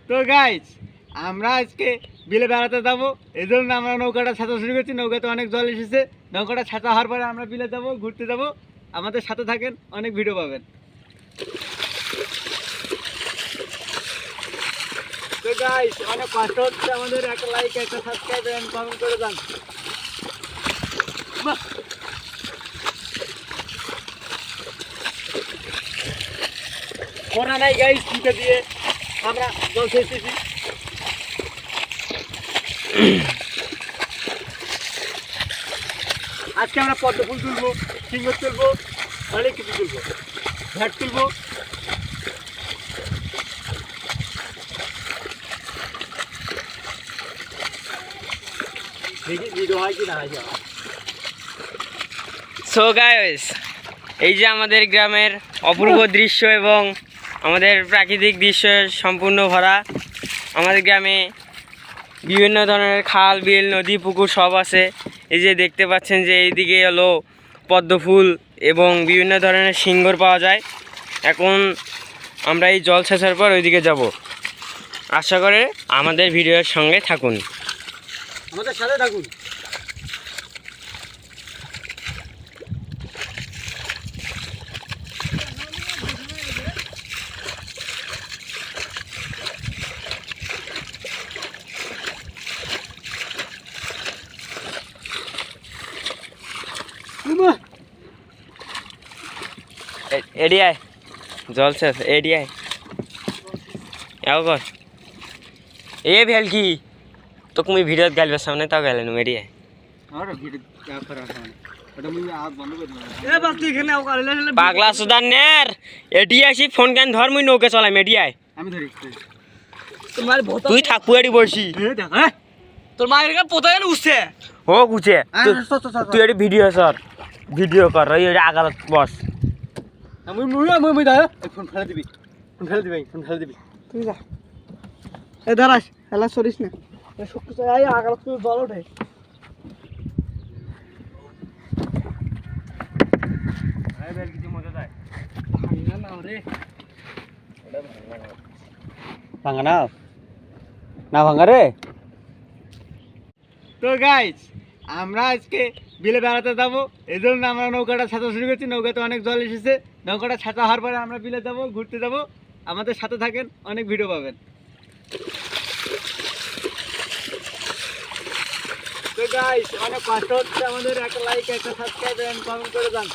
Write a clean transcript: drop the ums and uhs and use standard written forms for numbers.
তো গাইস আমরা আজকে বিলে বেড়াতে যাবো, এই জন্য আমরা নৌকাটা ছাতা শুরু করছি। নৌকাতে অনেক জল এসেছে, নৌকাটা ছাতা হওয়ার পরে আমরা বিলে যাবো, ঘুরতে যাবো। আমাদের সাথে থাকেন, অনেক ভিডিও পাবেন। তো গাইস অনেক কষ্ট হচ্ছে আমাদের, একটা লাইক একটা সাবস্ক্রাইব এন্ড কমেন্ট করে যান। মনে নাই গাইস দুটো দিয়ে আমরা জল খেয়েছি। আজকে আমরা পদ্ম ফুল তুলবো, সিঙ্গর তুলবো, অনেক কিছু তুলবো, ঘাট তুলবো। দেখি ভিডিও হয় কি না হয়। সো গাইস, এই যে আমাদের গ্রামের অপূর্ব দৃশ্য এবং আমাদের প্রাকৃতিক দৃশ্য সম্পূর্ণ ভরা। আমাদের গ্রামে বিভিন্ন ধরনের খাল বিল নদী পুকুর সব আছে। এই যে দেখতে পাচ্ছেন যে এইদিকে হলো পদ্ম ফুল এবং বিভিন্ন ধরনের সিঙ্গর পাওয়া যায়। এখন আমরা এই জল ছেঁচার পর ওইদিকে যাব। আশা করে আমাদের ভিডিওর সঙ্গে থাকুন, আমাদের সাথে থাকুন। এডি আয়, জল শেষ, এডি আয় কর এ ভেল কি তোকে মুই ভিডিওত গাইলবার সামনে তাও গাইলেন এডি আয়। পাগলা সুদান নের এডি আসি ফোন কেন ধর, মুই নৌকে চলাই এডি আয়। আমি ধরি তুই থাকবো এডি বসি, তোর মায়ের কাছে পোতা গেলে উঠছে ও গুছে তুই এডি ভিডিও সর, ভিডিও কর এই আগালত বস। ফোন ফেলে দিবি, ফোন ফেলে দিবি, ফোন ফেলে দিবি। তুই যা, এ দাঁড়াস, হেলা সরিস না। শক্তি চাই আগালত জল ওঠে। ভাঙা না না ভাঙা রে। তো গাইস আমরা আজকে বিলে বেড়াতে যাবো, এই জন্য আমরা নৌকাটা ছাতা শুরু করছি। নৌকাতে অনেক জল এসেছে, নৌকাটা ছাতা হওয়ার পরে আমরা বিলে যাবো, ঘুরতে যাবো। আমাদের সাথে থাকেন, অনেক ভিডিও পাবেন। তো গাইস অনেক কষ্ট হচ্ছে আমাদের, একটা লাইক একটা সাবস্ক্রাইব এন্ড কমেন্ট করে যান।